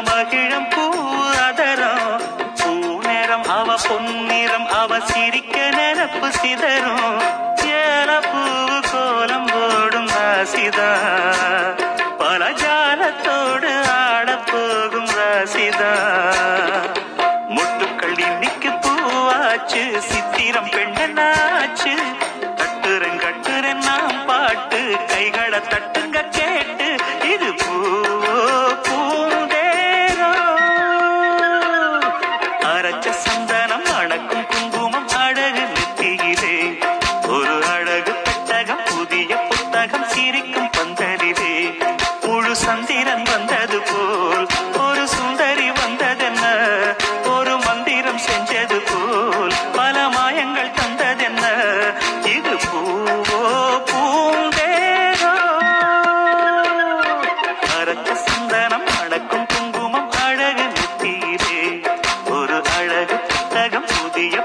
மகிழம் பூ அதரம் பூநேரம் அவ பொன்னிறம் அவ சிரிக்க நிரப்பு சிதறும் ஏல பூவு கோலம் போடும் ராசிதா பல ஜாலத்தோடு ஆட போகும் ராசிதா முட்டுக்கள் இன்னைக்கு பூவாச்சு சித்திரம் பெண்ணாச்சு கட்டுறன் நாம் பாட்டு கைகளை தட்டுங்க கேட்டு இது பூவோ பூந்தேரோ அரைச்ச சந்தனம் அடக்கும் குங்குமம் அழகு நெத்தியிலே ஒரு அழகு பெட்டகம் புதிய புத்தகம் சிரிக்கும் பந்தலிலே முழு சந்திரன் வந்தது போல் ஒரு சுந்தரி வந்ததென்ன ஒரு மந்திரம் செஞ்சது போல் பல மாயங்கள் தந்ததென்ன இது பூவோ பூந்தேரோ அரைச்ச சந்தனம் அடக்கும் குங்குமம் அழகு நெத்தியிலே ஒரு அழகு புத்தகம் புதிய